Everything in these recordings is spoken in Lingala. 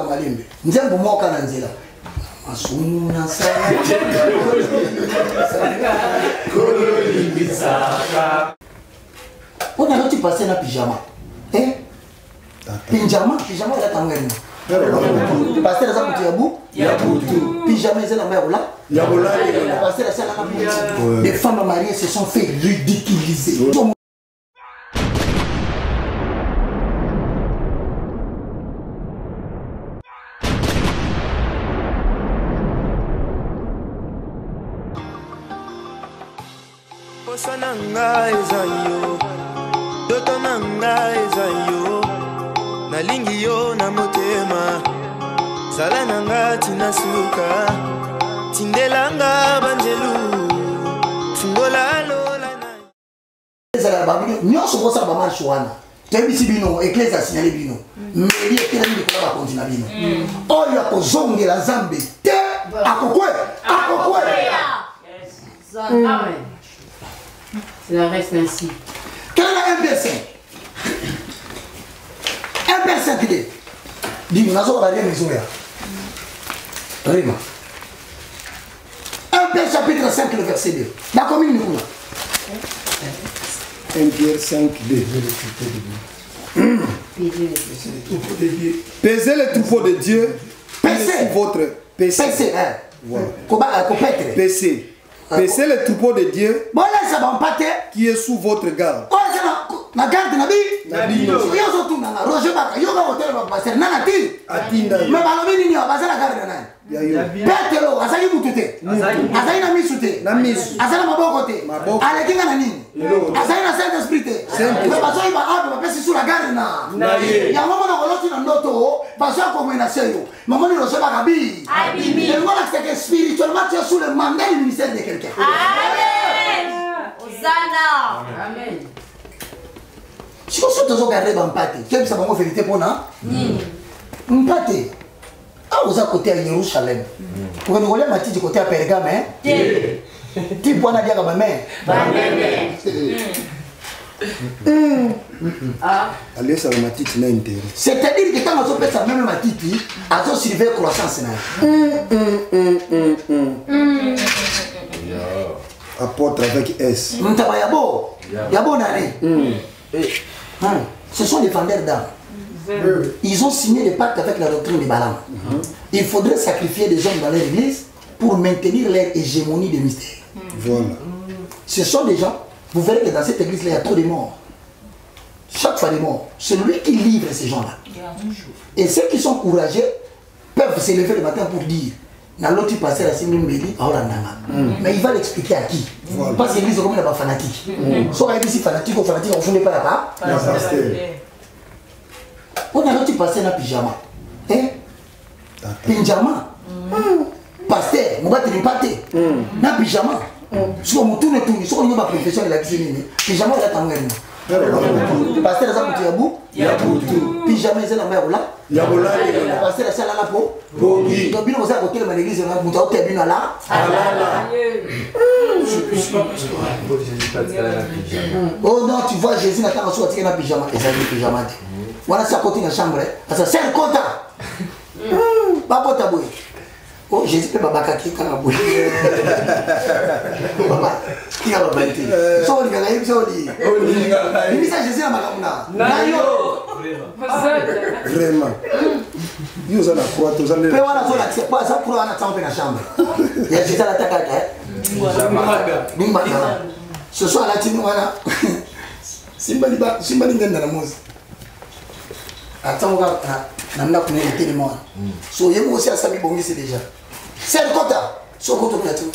malembe nzembo moka na nzela asumuna sana on a l'autre passé na pyjama pyjama la tangwena passer la salle ya butu pyjama c'est la mère là passer la salle les femmes mariées se sont fait ridiculiser. Nanga ezayo Doto nanga ezayo Nalingi yo na motema Sala nanga tinasuka Tindelanga banjelu Fungola lola na Ezala babino nyonso kosa ba marche wana Tebisi bino eklesa signalé bino Meli ekela bino kola ba kontina bino Oyo akozongela Nzambe te akokwe Amen. Cela reste ainsi. Quel est un verset? Un verset qui dit dis-moi, nous avons regardé mes oreilles. Rima. 1 Pierre chapitre 5, le verset 2. La commune nous coule. 1 Pierre 5, 2. Pesez le troupeau de Dieu. Pesez votre PC. PC, hein. PC. Pesez le troupeau de Dieu qui est sous votre garde. La garde Nabi. Yo zo tuna na Roger Baka. Yo ga hotel ba passer nana ti. Atinda. Me balobi nini ba la garde na. Petelo azali mutute. Azali na misute. Na misu. Azali maboko te. Ale kinga na nini? Azali na Saint Esprit te. Me bazo ba abe ba pesi sur la garde na. Ya mama na koloti na ndoto bazo ko mwena seyo. Mama ni Roger Baka bi. Abimi. Et voilà c'est que spirituellement tu es sous le mandat du ministère de quelqu'un. Amen. Hosanna. Amen. Si vous êtes regardé dans Mpate, tu as vu ça comme vérité pour nous? Mpate, vous êtes côté à Jérusalem. Pour nous voler ma petite côté à Pergame, tu peux aller à ma mère. Allez, ça va ma petite n'a intérêt. C'est-à-dire que quand on fait ça, même ma petite, elle a suivi la croissance. Apôtre avec S. Ce sont des vendeurs d'âmes. Ils ont signé des pactes avec la doctrine de Balaam. Il faudrait sacrifier des hommes dans leur église pour maintenir leur hégémonie de mystère. Voilà. Ce sont des gens, vous verrez que dans cette église-là, il y a trop de morts. Chaque fois des morts. Celui qui livre ces gens-là. Et ceux qui sont courageux peuvent se lever le matin pour dire na l'autre passé la semaine mbeli mais il va l'expliquer à qui? Parce que l'église comme il n'est pas fanatique. Soit il est fanatique ou fanatique, on ne fait pas là-bas. On a l'autre passé dans pyjama. Pyjama. Pasteur, on va te répéter. Dans pyjama. Si on tourne tout, si on a ma profession de la cuisine, pyjama on attend même. Pasteur ça pour Yabou, Yabou. Pyjama c'est la mère là. Yabola. Pasteur ça là pour. Bogi. Donc bien on a côté de l'église on a monté au terrain là. Oh non, tu vois Jésus n'a pas sorti dans pyjama et ça dit pyjama. Voilà ça côté dans chambre. Ça c'est content. Pas pour taboué. Oh, Jésus peut pas qui quand aboué. Papa, qui a pas été. Soli gana yim soli. Il dit ça Jésus na makamuna. Vraiment. Yo za na croix to za le. Pe wana so la c'est pas ça pour wana tsampe na chambre. Ya Jésus la takaka. Nimba. Ce soir la tinu wana. Simba ngenda na mozi. Attends namna kuna ile tellement. So yemo aussi asa mi bongisi déjà. C'est le quota. So quota plateau.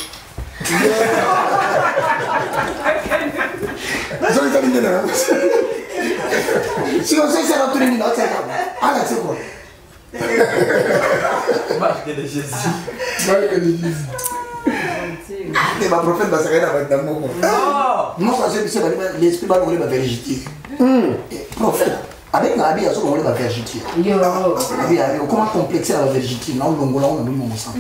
Zo ita binde na. Si on sait ça dans tous les minutes, ça va. Ah là c'est quoi? Marque de Jésus. Marque de Jésus. Et ma prophète va s'arrêter avec d'amour. Non, ça c'est l'esprit va voler ma vérité. Prophète. Avec un habit, on va faire vérité. Comment complexer la vérité? Non, l'ongola, on a mis mon sang.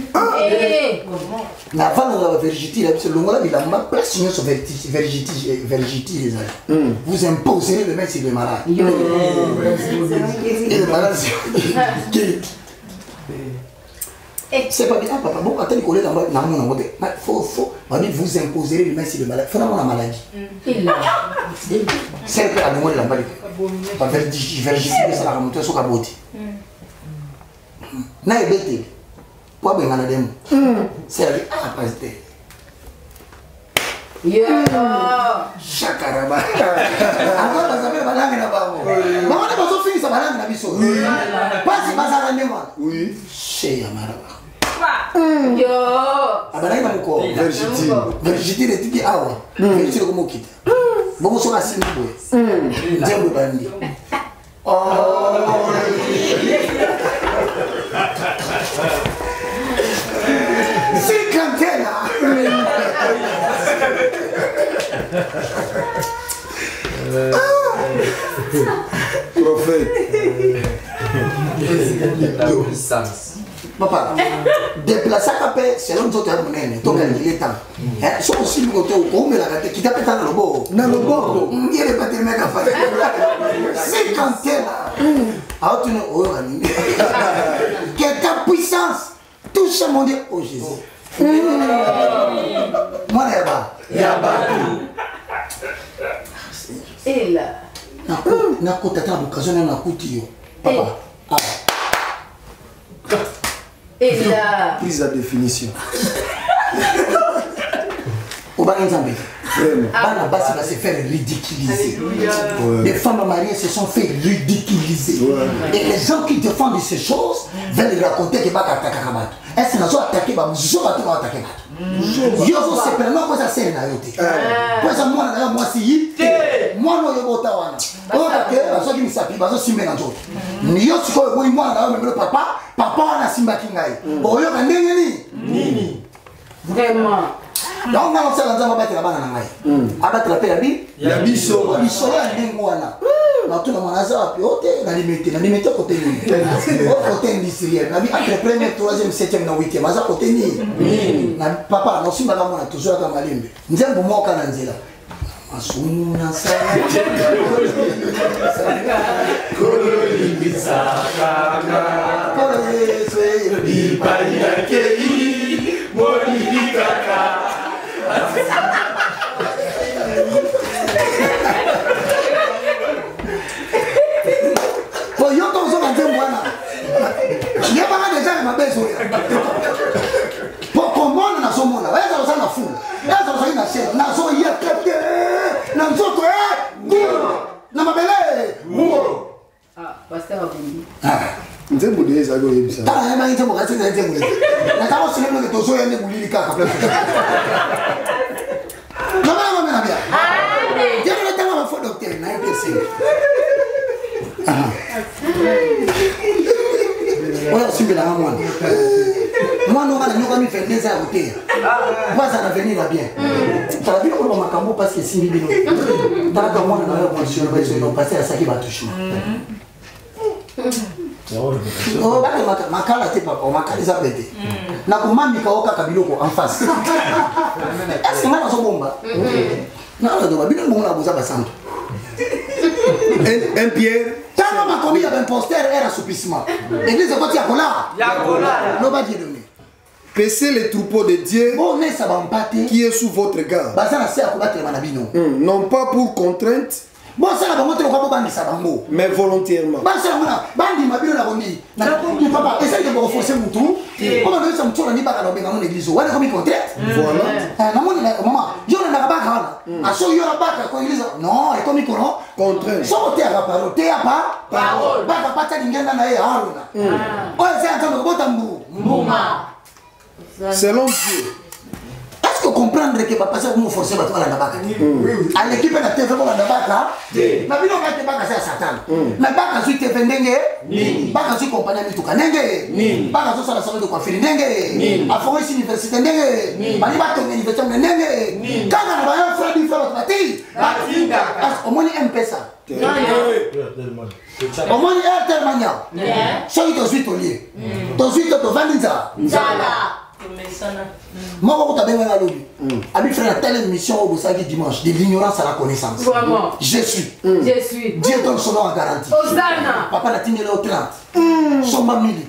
Mais avant la vérité, l'ongola, il a pas signé sur vérité, les amis. Vous imposerez le mec s'il est malade. Et le malade, C'est pas bien, papa. Bon, quand tu connais dans mon côté, il faut vous imposer le messie de maladie. Il faut avoir la maladie. C'est que la mémoire de la maladie. Pas vergicider, ça la remonter sur la beauté. Na ebete. Pour bien la demo. C'est la vie. Ah, pas c'était. Chakaraba. Alors, ça s'appelle balangue na babo. Maman n'a pas fini sa balangue na biso. Pas si pas ça rendez moi. Oui. Chez Yamaraba. Yo. Abalangue na mko. Vergité de tiki awa. Vergité de como kita. Bobo so na sini boy. Nzembo bandi. Oh. C'est cantena. Prophète. Papa, déplacer à Capé, c'est l'homme qui a monnaie, donc il est temps. Sauf aussi le côté où on met la gâte qui tape dans le beau. Dans le beau, il n'est pas tellement capable. C'est cantena. Ah, tu n'as pas que ta puissance touche mon Dieu. Oh Jésus. Moi, là-bas. Et là. Na kota ta l'occasion na kuti yo. Papa. Ah. Et là. Prise à définition. Au bas d'Enzambé. Bana Bassi va se faire ridiculiser. Les femmes mariées se sont fait ridiculiser. Et les gens qui défendent ces choses veulent raconter que Baka attaque Kamato. Est-ce qu'ils ont attaqué Baka? Ils ont attaqué Baka. Yo se prennent quoi ça c'est na yote. Quoi ça moi na moi si moi no yo bota wana. O attaqué baso qui misapi baso simbe na njoto. Ni yo siko ko moi na yo papa wana simba kingai. O yo ka nini? Vraiment. Donc on a lancé l'ensemble battre la banane ngai. Abattre la paix ya biso. Biso ya ndingo wana. Na tout le monde a ça puis na limité côté ni. Côté industriel. Na bi entrepreneur 3e 7e na 8e. Maza côté ni. Na papa no simba kama na toujours kama malimbe. Nzembo moka na nzela. Asuna sana. Kololimbisa kaka. Kololimbisa kaka. Monikaka. Pour yo ton son en témoignage. Il y a pas de gens qui m'appellent sur. Pour comment on a son monde là, ça ça na fou. Là ça ça na chef, na so ya kete. Na so to na mabele. Ah, pasteur Abindi. Nzembo de ça go yebisa. Ta ma nzembo ka tsena nzembo. Na ta o sele to so ya ne bulili ka ka. Mama na bia. Je ne t'ai pas fait docteur, na ipese. Oya simbe na mwana. Mwana ngana nyoka mi fait des heures côté. Moi ça va venir là bien. Ça va bien pour makambo parce que simbi bino. Tala ka mwana na yo position ba so no passer à ça qui va toucher. Oh ba makala te papa, makala za pété. Na kumami ka oka kabiloko en face. Est-ce que ngana so bomba? Non, non, non, bino mbona boza basanto. Un Pierre. Tant ma commis avait un poster era soupissement. L'église est côté à Kola. Non pas Dieu donné. Paissez les troupeaux de Dieu bon, mais ça va empâter. Qui est sous votre garde. Non pas pour contrainte. Bon, ça va montrer au bandi ça bango. Mais volontairement. Bah ça voilà, bandi ma bio la bondi. Na papa, essaye de me renforcer mon tout. Comment on ça me tourne ni pas dans mon église. Ouais, comme contrainte. Voilà. Na mon maman, yo na ba kana. A so yo na ba ka église. Non, et comme il connaît contrainte. So te à parole, te à pas parole. Ba ka pata ngenda na ye haruna. Oh, c'est un peu botambu. Mbuma. Selon Dieu. Est-ce que comprendre que papa ça vous forcer à la nabaka? À l'équipe na TV pour la nabaka. Na bino ka te baka ça Satan. Na baka su te vendenge. Baka su compagnie mitu kanenge. Baka su sala sala de coiffure ndenge. A fond université ndenge. Bali ba to université ndenge. Kana na ba frère du frère bati. Batinga. Au moins M-Pesa. Au moins Airtel Mania. So ito suite au lieu. To suite to vandinza. Nzala. Moi, quand tu as bien lobby, avec frère, telle émission au Boussagi dimanche, de l'ignorance à la connaissance. Vraiment. Je suis. Je suis. Dieu donne son nom en garantie. Hosanna. Papa n'a tigné au 30. Somba mili.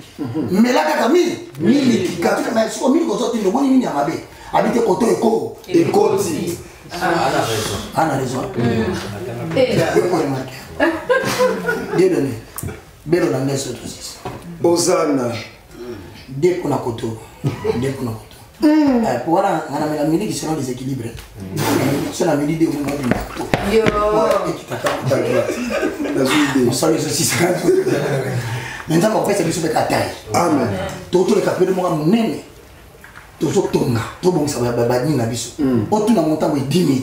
Mais là, quand mili. Mili. Quand tu as mis au sorti, le bon mini à ma baie. Habite Koto Eko. Ekoti. Anna a raison. Et là. Dieu donné. Belo na messe aussi. Hosanna. Dès qu'on a Koto. Dès qu'on a Koto. Pour voir, on a mis la musique qui sera déséquilibrée. C'est la musique de vous. Yo. On salue ceci. Maintenant, on fait c'est le taille. Amen. Tout le capé de moi, mon nez. Tout ça, tout bon, ça va badiner la biso. Autour d'un montant de 10 000.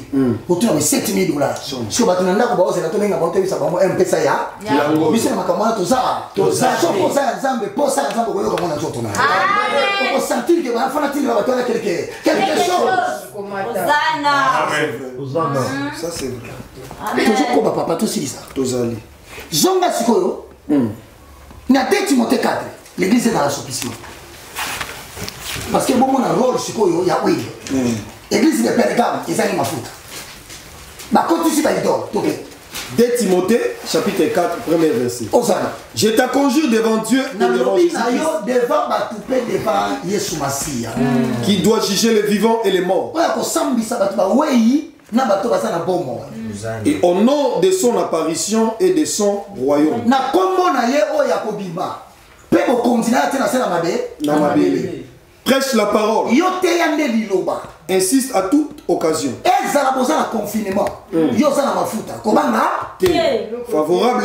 Autour de 7 000 $. Si on va te demander comment c'est la tournée, on va te dire ça va un peu ça ya. Mais c'est ma camarade tout ça. Tout ça, pour ça, ensemble, pour ça, ensemble, comment on a tout tourné. On peut sentir que va faire va te quelque chose. Hosanna. Ça c'est vrai. Toujours comme papa, tout ça. Tozali. Zonga Sikoyo, na 2 Timothée 4, l'église est dans l'assouplissement. Parce que bon, on a un rôle Sikoyo, il y a oui. L'église de Pergame, ils ont ma foot. Ma côté ici, il dort. 2 Timothée, chapitre 4, premier verset. Hosanna. Je te conjure devant Dieu et devant Jésus-Christ, devant ma toupée, devant Yesu Massia. qui doit juger les vivants et les morts. Et au nom de son apparition et de son royaume. Prêche la parole. Insiste à toute occasion. Favorable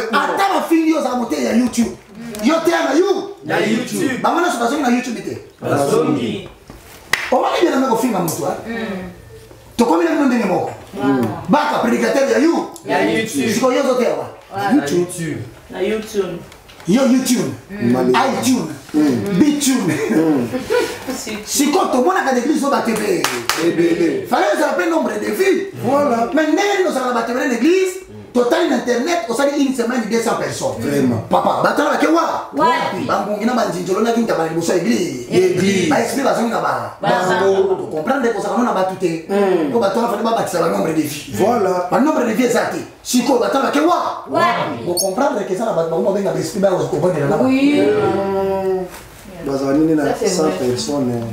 YouTube, iTunes, Bitune. Si quand on a des églises, on va te payer. Fallait un nombre de vies. Voilà. Mais nous allons battre l'église. Total internet, on s'est dit une semaine 200 personnes. Vraiment. Papa, battre la kewa. Bangongina banjinjolo na kinta bali boso église. Église. Ba explique bazongi na ba. Bango. Comprendre que ça va na batute. Ko battre la fallait ba battre le nombre de vies. Voilà. Le nombre de vies exact. Si ko battre la kewa. Pour comprendre que ça va battre ba benga explique ba ko comprendre là. Oui. Bazanini na 100 personnes.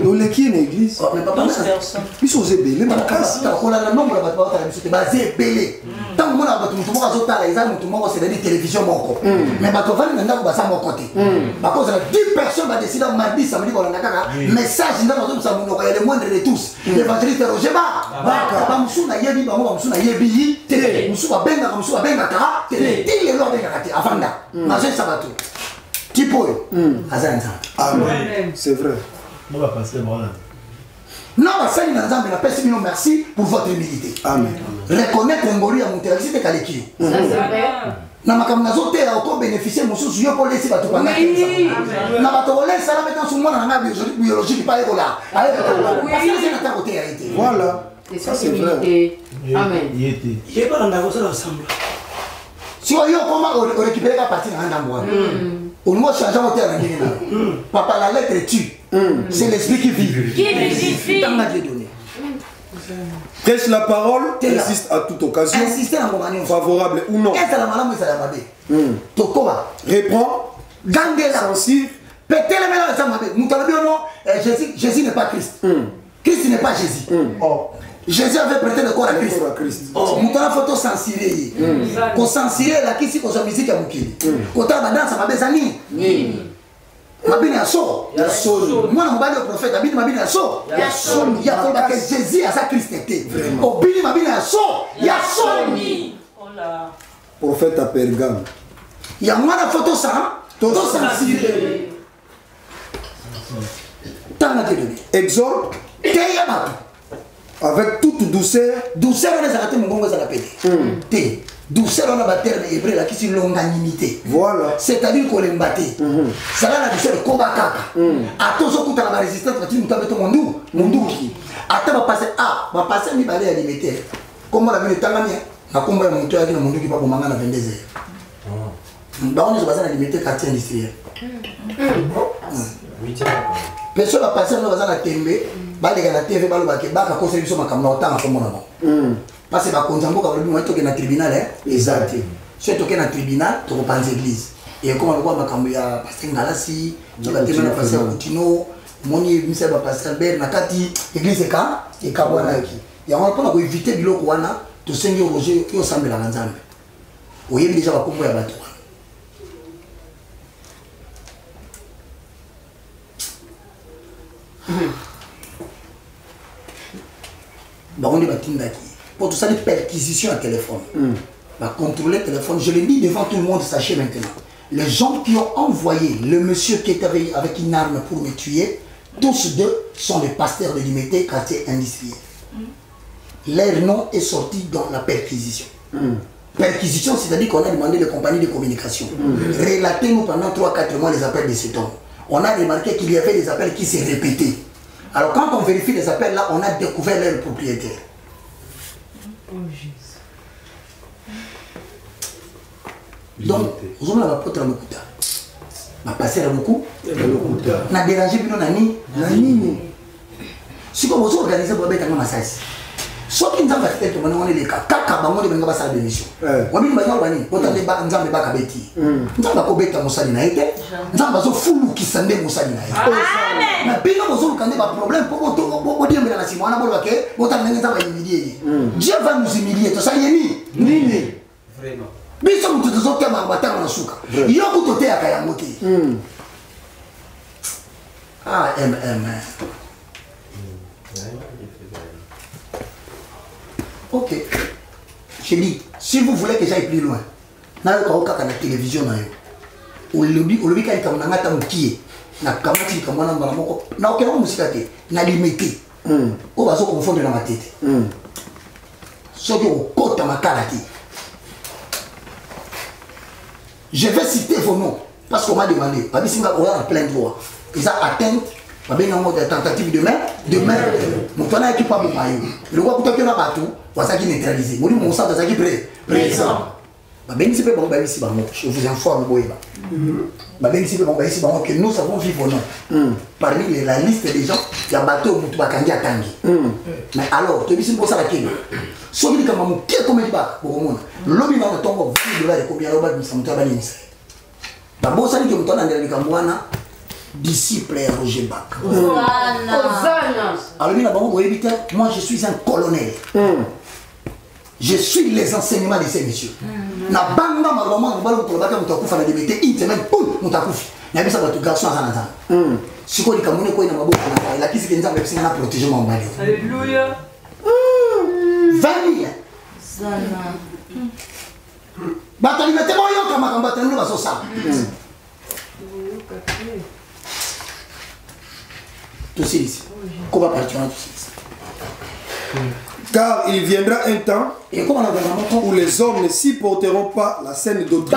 Dans l'église, l'église, ils sont ébellés, mais on a le nombre de bâtiments qui sont basés ébellés. Tant que on a tout le monde a c'est des télévisions mais quand on a mon côté. Par contre, 10 personnes vont décider mardi, samedi, on a un message dans le moindre de tous. L'évangéliste Roger Ba, Moussou Yebi, Moussou Yebi, Moussou Benga, Moussou Benga, Télé, les lords de avant là. Majeur Sabato. Tipo, Amen. C'est vrai. Non, merci pour votre humilité. Amen. Reconnaître un gori à mon terrain, c'est Kaleki. Na makamnazo te au bénéficier monsieur suyo pour laisser bato bana. Na bato laisser ça mettre sur moi na biologique pas écola. Parce que c'est notre côté arrêté. Voilà. Ça c'est vrai. Amen. J'ai pas dans ça ensemble. Si on comment récupérer la partie dans ndambo. On nous change mon terrain. Papa la lettre tue. C'est l'esprit qui vit. Qui vivifie. Dans la Dieu donné. Prêche la parole, insiste à toute occasion, favorable ou non. Réprend, censure. Jésus n'est pas Christ. Christ n'est pas Jésus. Jésus avait prêté le corps à Christ. Mouton photo censuré. Qu'on censuré la qui si qu'on musique à Moukili. Qu'on t'a danse à ma bezani. Mabini ya so. Moi na mobali prophète abini mabini ya so. Il y a quoi que Jésus a sa Christ était. Obini mabini ya so. Ya so. Prophète à Pergame. Il y a moi la photo ça. Tout censuré. Exhorte. Avec toute douceur. Douceur on les a raté mon gongo ça la pété. Douceur on a battu les hébreux là qui sont longanimité. Voilà. C'est-à-dire qu'on les battait. Ça là la douceur de combat kaka. À tous ceux qui ont la résistance parce que nous t'avons tout mon qui. Attends va passer mi balé à limiter. Comment la vie est tangania. Na combat mon tour avec le monde qui va pour manger à 22h. Bah on est basé à limiter quartier industriel. Oui. personne va passer dans la tembe baleka na TV balobake baka kosa biso makambo otanga komona bon parce que ba konzambo ka balobi mo toke na tribunal exact so toke na tribunal to kopanza église et comme on voit makambo ya pasteur Ngalasi to ka tembe na pasteur Coutinho moni misa ba pasteur Albert na kati église ka e ka bwana ki ya on pona ko éviter biloko wana to sengi Roger yo sambela na nzambe oyebi déjà ba kombo ya bato on est pour tout ça, des perquisitions à téléphone. Contrôler le téléphone, je le dis devant tout le monde, sachez maintenant. Les gens qui ont envoyé le monsieur qui était avec une arme pour me tuer, tous deux sont les pasteurs de l'Imité, quartier industriel. Leur nom est sorti dans la perquisition. Perquisition, c'est-à-dire qu'on a demandé les compagnies de communication. Relatez-nous pendant 3-4 mois les appels de cet homme. On a remarqué qu'il y avait des appels qui se répétaient. Alors quand on vérifie les appels là, on a découvert leur propriétaire. Oh Jésus. Donc, vous avez la porte à l'okuta. Ma passer à beaucoup. Na dérangé bino nani. Si vous organisez pour mettre un massage. Soit qui nous a fait que on est les cas. Kaka bango de benga basa démission. Wabi bango bani. Autant de ba nzambe baka beti. Nzamba ko beta musali na ete. Nzamba zo fulu kisande musali na ete. Mais bien que vous avez un problème pour vous dire que vous avez un humilier. Dieu va nous humilier. Tout ça, il est vraiment. Mais ça, vous avez un bâtard en souka. Il y a un coup de thé à Kayamote. Ah, ok. Je dis, si vous voulez que j'aille plus loin, na télévision, au lobby, quand il y a un na kamati kamwana mbala moko na okela musika te na limité o bazo confondre na matete soki okota makala te. Je vais citer vos noms parce qu'on m'a demandé babisinga on a plein droit ils ont atteint babena mo de tentative de meurtre mutona qui pas bomayo le roi kutoka na batu wasaki neutraliser moni mon sang wasaki présent babeni pe bon babisi bango je vous informe boyeba babeni pe bon babisi bango que nous savons vivre non parmi la liste des gens il y a bateau mutu bakangi atangi mais alors tu bisi mbosa la kene soki kama mukie comme liba bokomona lobi na tongo $20 combien loba bisa mutu abali nisa babosa ni ke mutu na ndela likamwana disciple à Roger Bak. Alors moi je suis un colonel. Je suis les enseignements de ces messieurs. Na banga maloma ngalo ko baka mutakufa na debete une semaine pou mutakufi. Na bisa ba tu garçon azana. Siko ni kamune ko ina maboko na la kisi kenza ba pisina na protéger mon mari. Alléluia. 20 000. Sana. Batali mete moyo kama kamba tenu ba so sa. Tout ici. Comment partir en tout ici? Car il viendra un temps où les hommes ne supporteront pas la scène d'autrui.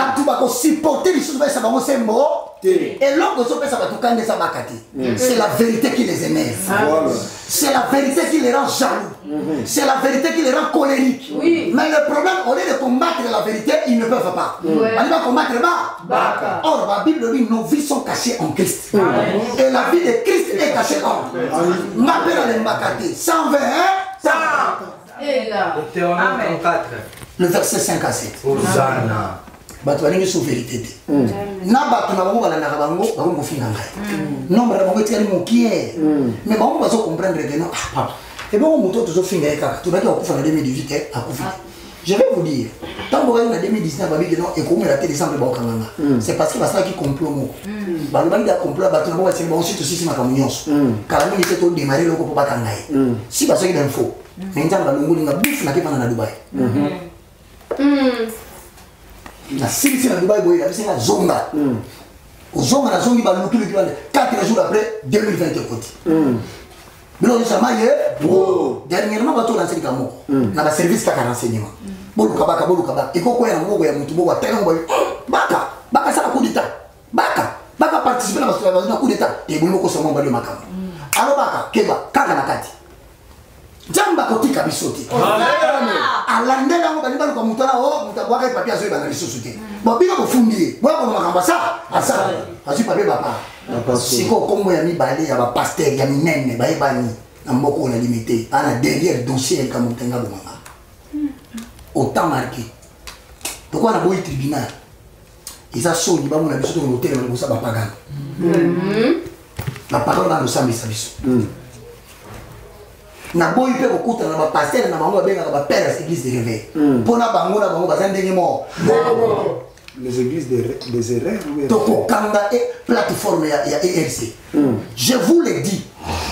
C'est la vérité qui les énerve. C'est la vérité qui les rend jaloux. C'est la vérité qui les rend colériques. Mais le problème, au lieu de combattre la vérité, ils ne peuvent pas. Ils vont combattre bas. Or, la Bible dit nos vies sont cachées en Christ. Et la vie de Christ est cachée en nous. Et là. Deutéronome 34. Le verset 5 à 7. Hosanna. Bato balingi sous vérité. Na bato na bango balanda bango bango finga ngai. Nombre na bango etikali mokie. Mais bango bazo comprendre que non papa. Et bon moto toujours finga eka. Tu vas dire okufa na 2018 akufa. Je vais vous dire, tant que en 2019 babi que non et comme la télé semble ba okanga. C'est parce que ça qui complot mo. Ba bangi da complot bato na bango c'est bon surtout si ma kamunyoso. Kala mingi c'est tout démarrer loko pour bakanga. Si ba soki d'info. Mais nzamba longo linga bif na kepana na Dubai. La série na Dubai boy la série na zonga. Zonga na zongi ba lukulu ki 4 jours après 2020 côté. Mais non ça maye dernièrement bato lancer kamo na ba service ka renseignement. Boluka baka iko ko ya ngogo ya mutu boka tena boy baka ça coup d'état. Baka participer na ba coup d'état et boluko ko sama ba le makamo. Alors baka keba kaka na kati. Jamba kotika bisote. Alandela ngo bani baluka mutana o mutabwaka papier azoyeba na lisusu te. Bobika kofundi. Bwa ko makamba sa asa. Azi papier papa. Siko kombo ya mibale ya ba pasteur ya minene ba ebani na mboko na limité. Ana derrière dossier ka mutenga bomanga. Autant marqué. Pourquoi na boy tribunal? Isa soni ba mona biso to hotel ba bosa ba pagana. La parole dans le samedi service. Na boy pe kokuta na ba pasteur na bango benga ba père à l'église de réveil. Pona bango na bango bazande ngemo. Les églises des erreurs. Toko kanga et plateforme ya ERC. Je vous le dis.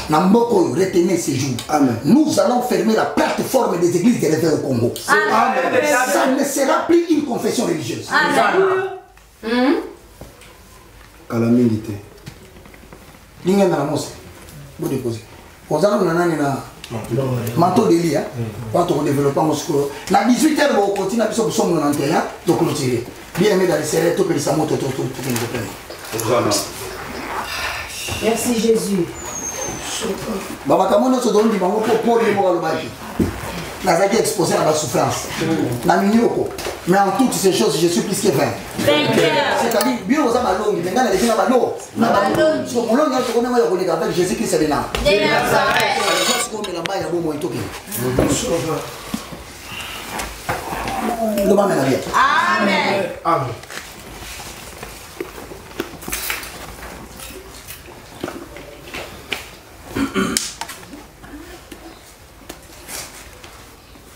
Namboko, retenez ces jours. Amen. Nous allons fermer la plateforme des églises de réveil au Congo. Amen. Ça ne sera plus une confession religieuse. Amen. Calamité. Linga na mose. Vous déposez. Aux gens na nani na manteau de lit, quand on développe mon score. Na 18h on continue à biso somme 91 to clôturer. Bien aimé dans les serrés to que ça monte tout Merci Jésus. Baba kamono so dondi bango pour les mots lobaji. Nazaki exposé à la souffrance. Na minioko. Mais en toutes ces choses, je suis plus que 20. C'est-à-dire, bien aux amalons, mais dans les gens amalons, na balon. So mon long to comment yo kolega avec Jésus Christ est là. C'est comme la baya bon moi toki. Le maman na bien. Amen. Amen.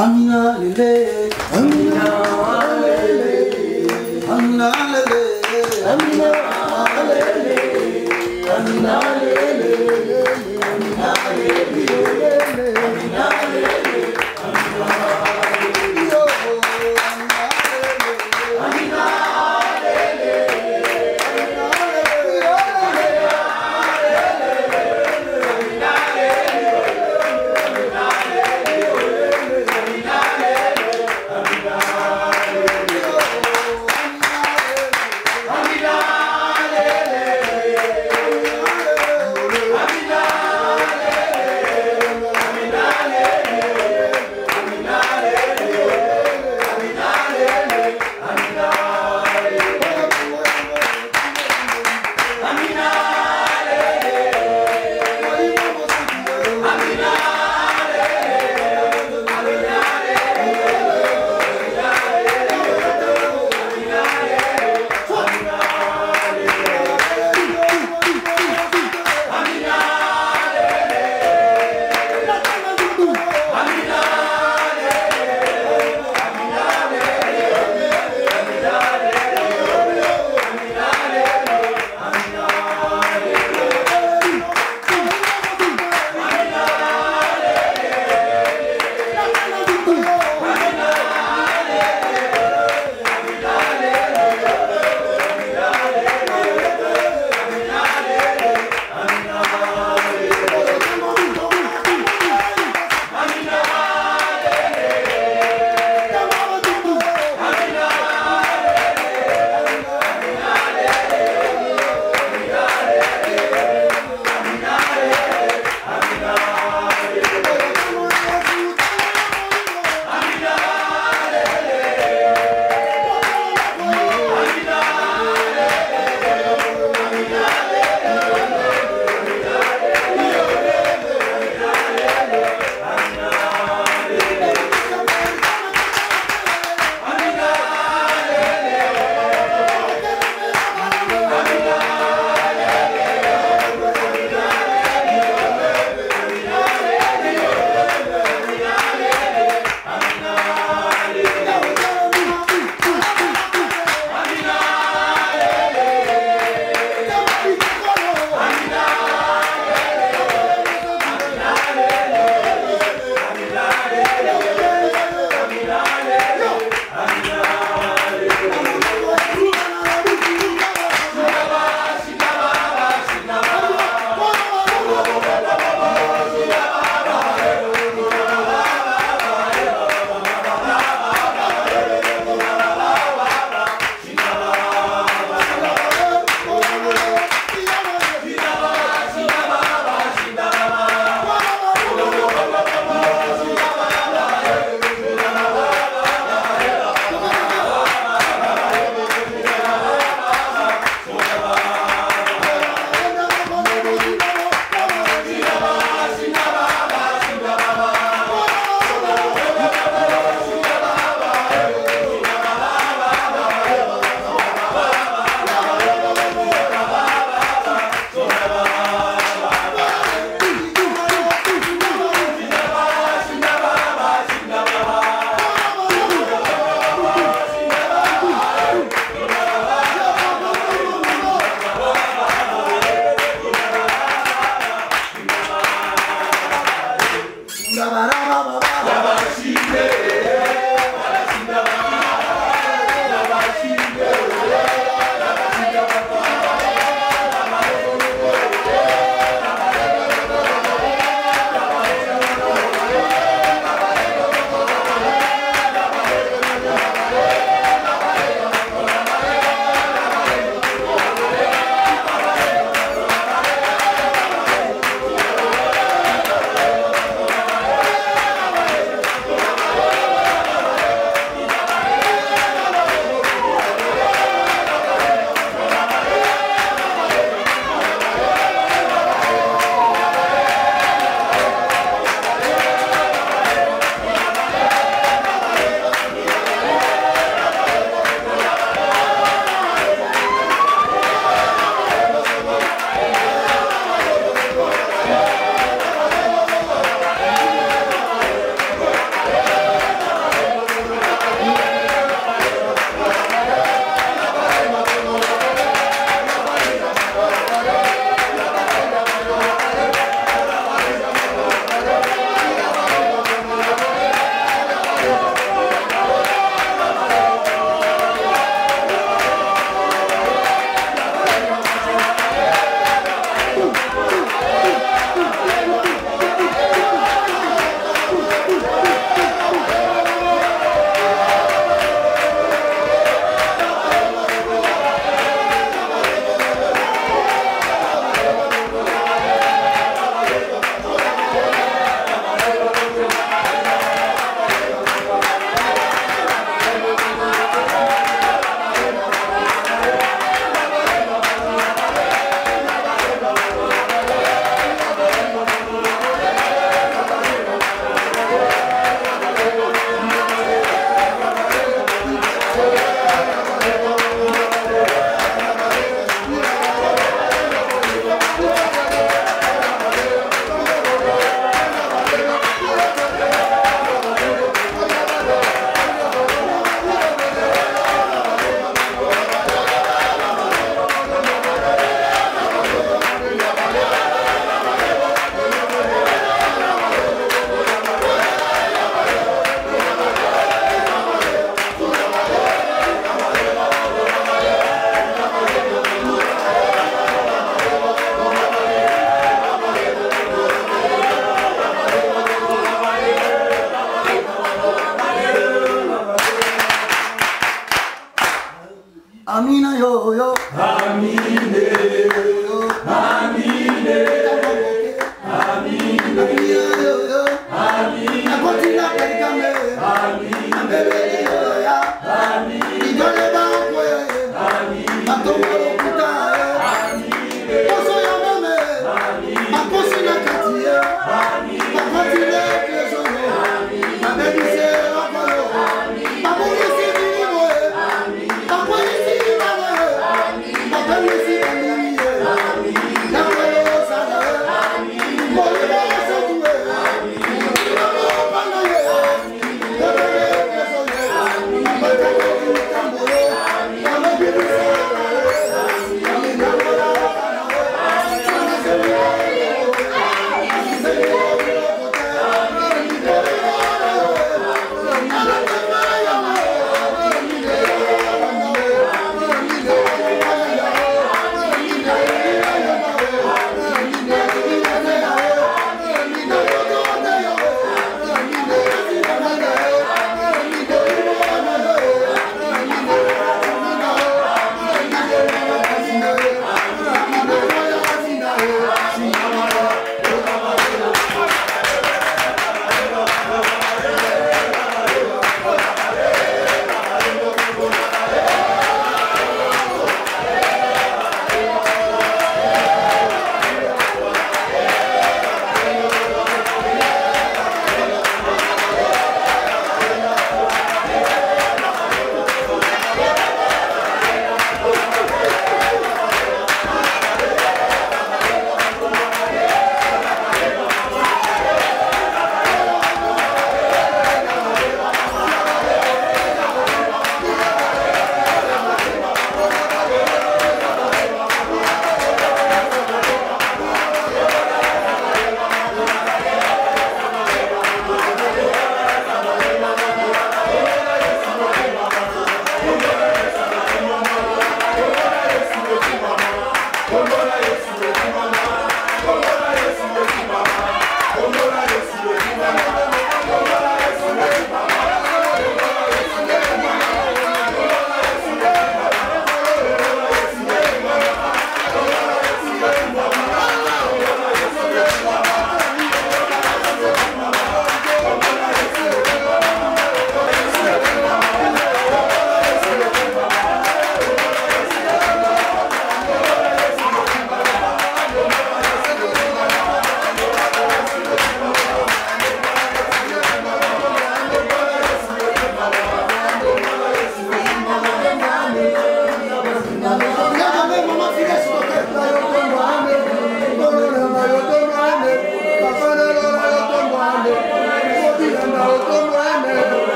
Amina lele, Amina lele, Amina lele, Amina lele, Amina lele, Amina lele, Amina lele, Amen.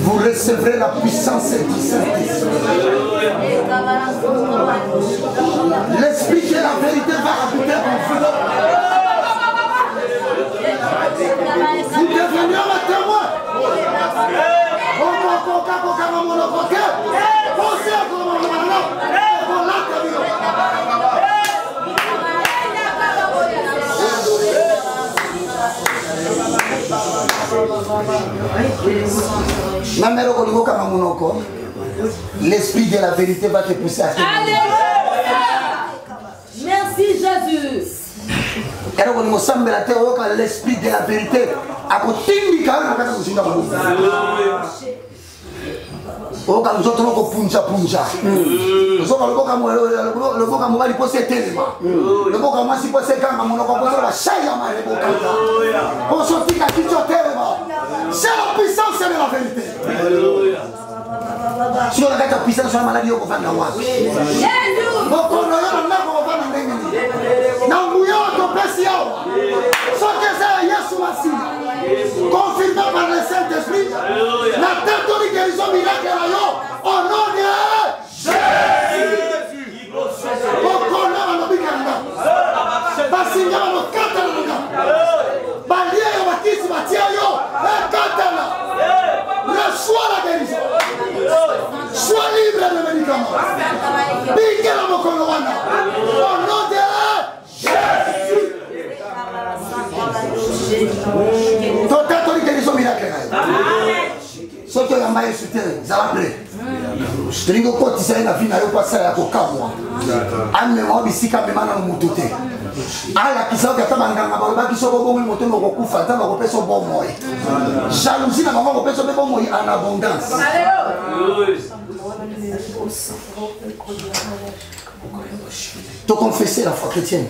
Vous recevrez la puissance du Saint-Esprit. L'Esprit de la vérité va habiter en vous. Vous devenez un témoin. L'Esprit de la vérité va te pousser à témoigner. Merci Jésus. L'Esprit de la vérité a c'est la puissance de la vérité. Si on a la puissance sur la maladie, on va faire la voix. Confirmé par le Saint-Esprit, la tête de guérison miracle au nom de Jésus. Reçois la guérison. Sois libre de médicaments. Pique la mokonowana. Au nom de Jésus. Ton tête de guérison miracle. Ce que la maille soutient, ça va prêt. Je te dis que quand tu sais la vie n'a pas ça à Kokamwa. Ame mo bisika me mana mutote. Ala kisao kata banganga ba kiso bo mo moto no kokufa ta ba kopeso bo moy. Jalousie na mama kopeso bo moy en abondance. Te confesser la foi chrétienne.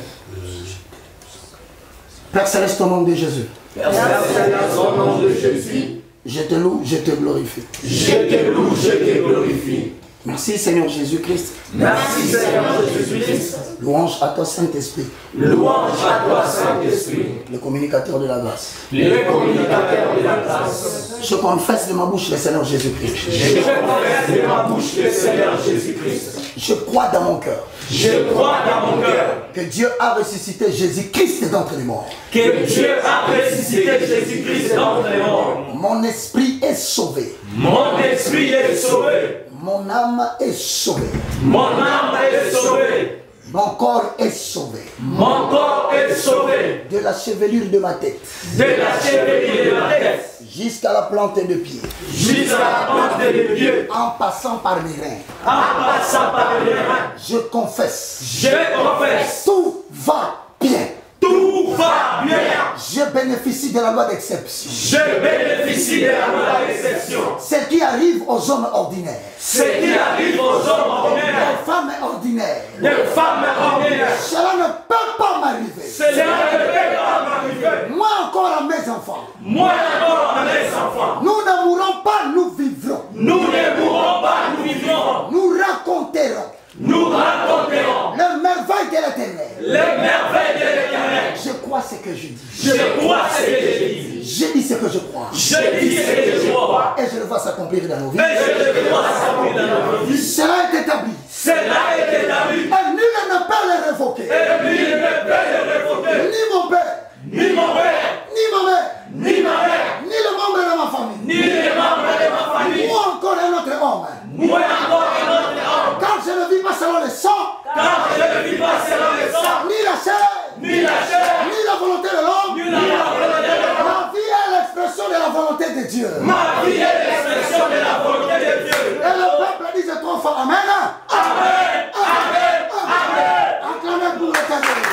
Père Céleste, au nom de Jésus. Père Céleste, au nom de Jésus. Je te loue, je te glorifie. Je te loue, je te glorifie. Merci Seigneur Jésus-Christ. Merci Seigneur Jésus-Christ. Louange à toi Saint-Esprit. Louange à toi Saint-Esprit. Le communicateur de la grâce. Le communicateur de la grâce. Je confesse de ma bouche le Seigneur Jésus-Christ. Je confesse de ma bouche le Seigneur Jésus-Christ. Je crois dans mon cœur. Je crois dans mon cœur. Que Dieu a ressuscité Jésus-Christ d'entre les morts. Que Dieu a ressuscité Jésus-Christ d'entre les morts. Mon esprit est sauvé. Mon esprit est sauvé. Mon âme est sauvée. Mon âme est sauvée. Mon corps est sauvé. Mon corps est sauvé. De la chevelure de ma tête. De la chevelure de ma tête. Jusqu'à la plante de pied. Jusqu'à la plante de pied. En passant par mes reins. En passant par mes reins. Je confesse. Je confesse. Tout va bien. Tout va bien. Je bénéficie de la loi d'exception. Je bénéficie de la loi d'exception. Ce qui arrive aux hommes ordinaires. Ce qui arrive aux hommes ordinaires. Aux femmes ordinaires. Des femmes ordinaires. Cela ne peut pas m'arriver. Cela ne peut pas m'arriver. Moi encore à mes enfants. Moi encore à mes enfants. Nous ne mourrons pas, nous vivrons. Nous ne mourrons pas, nous vivrons. Nous raconterons. Nous raconterons les merveilles de l'Éternel. Les merveilles de l'Éternel. Je crois ce que je dis. Je crois ce que je dis. Je dis ce que je crois. Je dis ce que je crois. Et je le vois s'accomplir dans nos vies. Et je le vois s'accomplir dans nos vies. Cela est établi. Cela est établi. Et nul ne peut le révoquer. Et nul ne peut le révoquer. Ni mon père. Ni mon père. Ni ma mère. Ni ma mère. Ni le membre de ma famille. Ni les membres de ma famille. Ou encore un autre homme. Moi encore un autre homme. Car je ne vis pas selon le sang. Car je ne vis pas selon le sang. Ni la chair. Ni la chair. Ni la volonté de l'homme. Ni la volonté de l'homme. Ma vie est l'expression de la volonté de Dieu. Ma vie est l'expression de la volonté de Dieu. Et le peuple dit je trouve amen. Amen. Amen. Amen. Acclamez pour l'Éternel.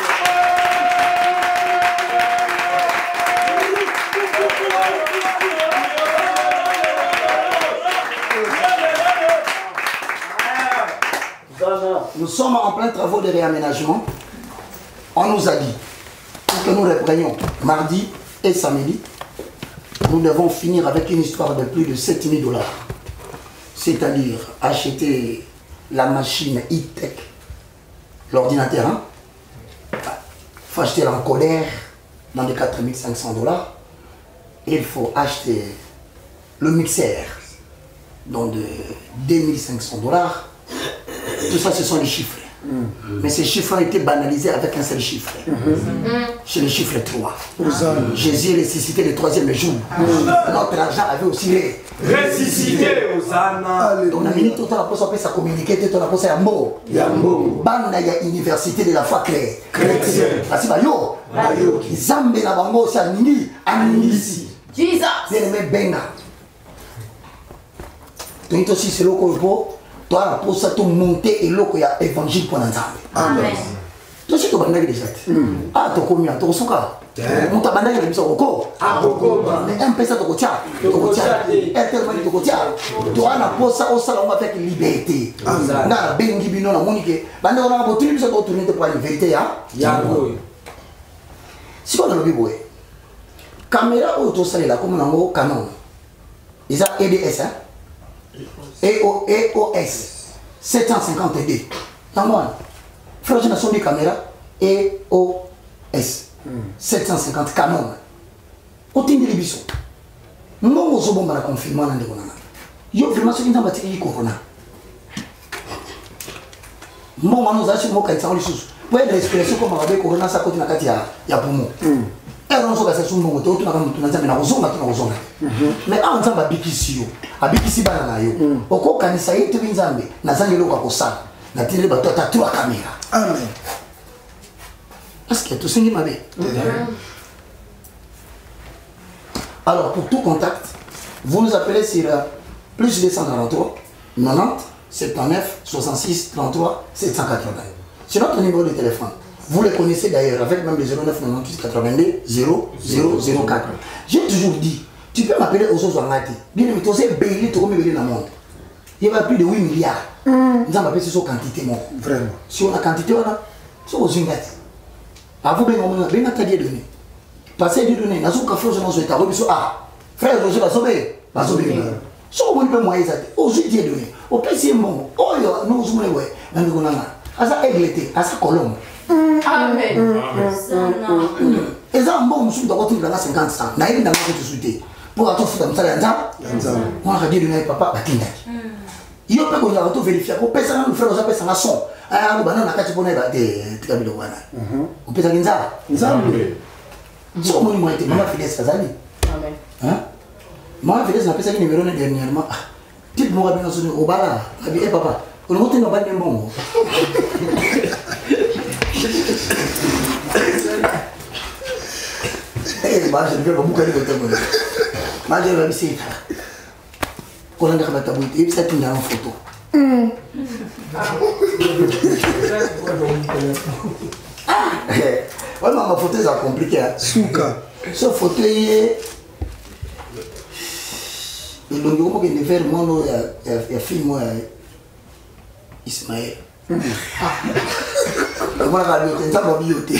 Nous sommes en plein travaux de réaménagement. On nous a dit que nous reprenions mardi et samedi. Nous devons finir avec une histoire de plus de 7 000 $. C'est-à-dire acheter la machine e-tech, l'ordinateur. Il faut acheter l'encodeur, dans les 4500 $. Il faut acheter le mixeur dans de 2500 $. Tout ça, ce sont les chiffres. Mais ces chiffres ont été banalisés avec un seul chiffre. C'est le chiffre 3. Jésus est ressuscité le 3e jour. Notre argent avait aussi ressuscité. Donc, la minute où on a posé sa communiquer, on a posé un mot. Banda ya université de la foi chrétienne. Parce que yo, Zambe na bango c'est anini, anisi. Jesus. Bien aimé benga. Donc aussi c'est le corpo. Toi, pour ça, tu montes et l'eau y a évangile pour l'ensemble. Amen. Tu sais que tu as déjà. Ah, tu as combien? Tu as souka. On t'a bandé la mission au corps. Ah, mais un peu ça, tu as tia. Tu as tia. Un tellement tu as tia. Tu as la pose ça au salon avec liberté. Na bengi bino na monique. Bandé on a beau ça doit tourner pour la vérité hein. Si on a le bibo. Caméra auto ça là comme on a Canon. Ils ont EDS hein. EOS 750D. Frère, je n'ai pas caméra EOS 750 Canon. Au team de l'émission. Non, je vais vous confirmer. Je vais vraiment ce qui est en corona. Moi, nous avons dit que nous avons dit que nous avons dit que nous avons dit que nous avons dit que nous avons dit que mais on s'en va bikisi abikisi bana na yo oko kanisa yetu binzambe na zange loka kosala na tile bato ta 3 caméras. Amen. Est-ce que tout singi mabe? Alors pour tout contact, vous nous appelez sur plus 243 90 79 66 33 780. C'est notre numéro de téléphone. Vous le connaissez d'ailleurs avec même le 09 98 82 0004. J'ai toujours dit, tu peux m'appeler aux autres Angati. Bien mais tu sais bailler tout comme bailler dans le monde. Il y a plus de 8 milliards. Nous avons appelé sur quantité mon. Vraiment. Si on a quantité on a sur aux Angati. Avant bien on a bien entendu donner. Passer des données, nous avons fait aux gens état remis sur ah frère Roger va sauver. Va sauver. Sur on peut moyen ça. Aux Angati donner. Au PC mon. Oh yo nous sommes les ouais. Nous on a. Asa égleté, asa colombe. Amen. Et ça, bon, je suis d'accord, tu as 50 ans. Je suis d'accord, tu es pour avoir fait un salaire. Moi, je dis à papa, il y a pas de vérifier. Pour personne ne fait ça, personne n'a son. Ah, on a quatre bonnes des cabines. On peut dire ça. Ça, c'est comme moi, je maman Fidesz Kazali. Amen. Maman Fidesz n'a pas ça numéro dernièrement. Tu peux me rappeler au bala. Eh papa, on monte dans le bon. Eh, bah, je ne vais pas beaucoup aller au témoin. Bah, je vais essayer. Quand on a un tabou, il y a une photo. Ouais, ma photo est compliquée. Souka. Ce photo est. Il y a faire moi, il y a film, moi, Ismaël. Moi, je vais pas bioter.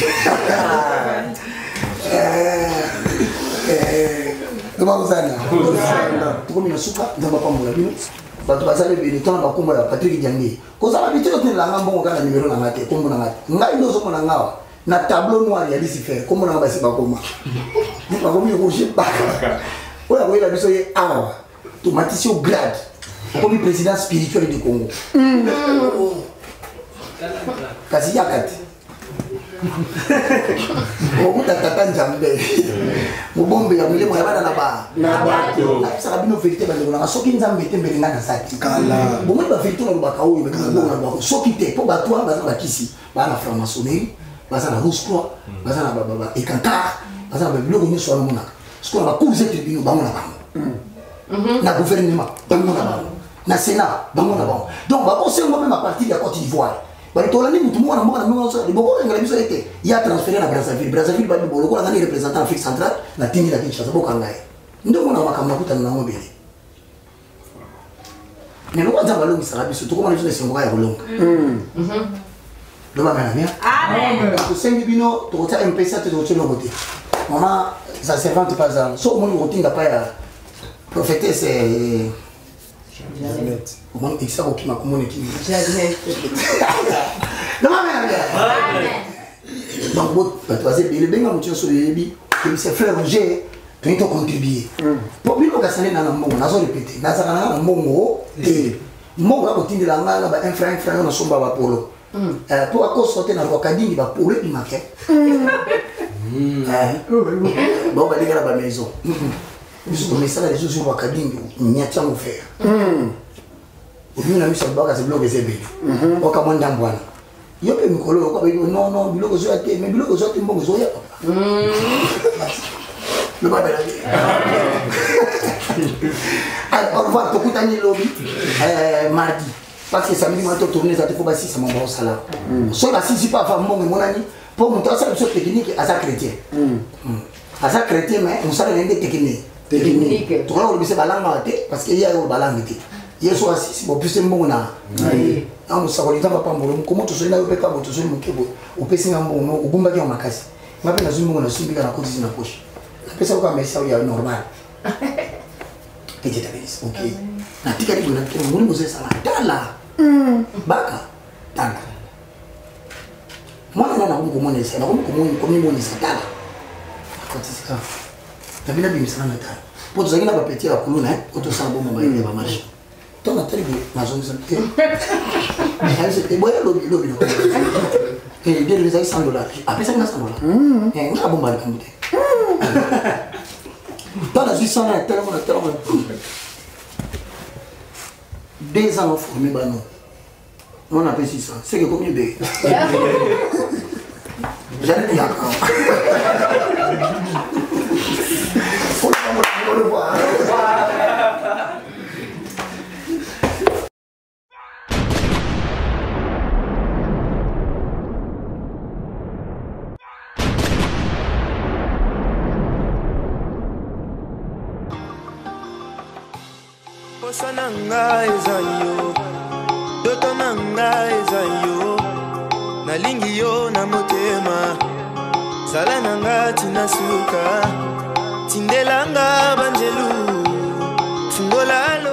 Comment vous allez? Comme il y a souka, nous n'avons pas mon avis. Parce que ça veut dire que nous avons comme Patrick Diangé. Quand ça va vite, nous avons bon gars numéro dans la tête. Comme on a, nous avons na tableau noir il y a d'ici faire. Comme on a passé par comment? Nous avons mis rouge pas. On a vu la mission est ah, tout matissé au grade. Comme le président spirituel du Congo. Kasi yakati. Okuta tata njambe. Mubombe ya mulemo ya bana na ba. Na bato. Ça bino vérité ba ngona soki nzambe tembele ngana saki. Kala. Bomwe ba vérité na ba kawo ba ngona ba soki te po ba toi ba za ba kisi. Ba na franc-maçonnerie, ba za na Rouge Croix, ba za na ba ekanta, ba za na biloko ni so na mona. Ce qu'on va couper tribunaux ba ngona ba. Na gouvernement ba ngona ba. Na Sénat ba ngona ba. Donc ba conseiller même à partir de la Côte d'Ivoire. Bah, tout le monde a transféré à Brazzaville. Brazzaville, il y a un représentant d'Afrique centrale, la Tini, la Kinshasa, nous avons un Kamakuta dans le pays. Mais nous avons un long Sarabis, surtout comme les gens sont long. Le maman, amen. Tu sais, Bino, tu as un PC, tu as un côté. Maman, sa servante, par exemple, sauf mon routine n'a pas prophété, c'est. Comment ça au qui m'a communiqué? Amen. Donc, il y a c'est frère Roger, tu as contribué. Pour lui, on a salé dans le monde, on a répété. On a salé dans le monde, et mon gars, on a dit un frère, on a somba Polo. Pour à cause sortir dans le Wakading, il va pour lui, il m'a fait. Bon, on va aller à la maison. Mais ça, les choses sur Wakading, il n'y a pas de faire. Au bout de la mise en bas, c'est bloqué, c'est bien. On a commandé un bois. Il y a un peu de non, non, il y a mais il y a un bon zoya. Le bas de la vie. Alors, on va beaucoup d'années lobby mardi. Parce que samedi, on va tourner, ça te faut passer, c'est mon bon salaire. Soit la si pas avant mon ami, pour monter ça, c'est technique à ça chrétien. À ça chrétien, mais on s'en est technique. Technique. Tu vois, on le balangue parce qu'il y a un balangue. Il y a soit si bon plus de monde là. On s'en va pas bon. Comment tu sais là, on peut pas bon, tu sais mon kebo. On peut signer un bon, on bomba qui en makasi. Ma peine dans une monde, on s'y la côte dans la poche. Après ça, on va mettre ça, il y a normal. Et tu t'appelles, ok. La tika dit, on va nous ça là. Dala. Baka. Dala. Moi, on a un comment on essaie, on a comment on essaie. Dala. Quand c'est ça. T'as bien bien ça là. Pour tu sais qu'il n'a pas pété la colonne, hein. Quand tu sens bon, on va y aller marcher. Toi, on a tellement de zone santé. C'est bon, l'objet. Et il y a des $100. Après ça, il y a $100. Et on a bon mal comme ça. Toi, la Suisse, on a tellement. 2 ans formés, on a fait 600. C'est que combien de. J'allais dire encore. Faut le voir. Nanga ezayo, doto nanga ezayo, nalingi yo na motema, zala nanga tinasuka, tindelanga banjelu, fungola lo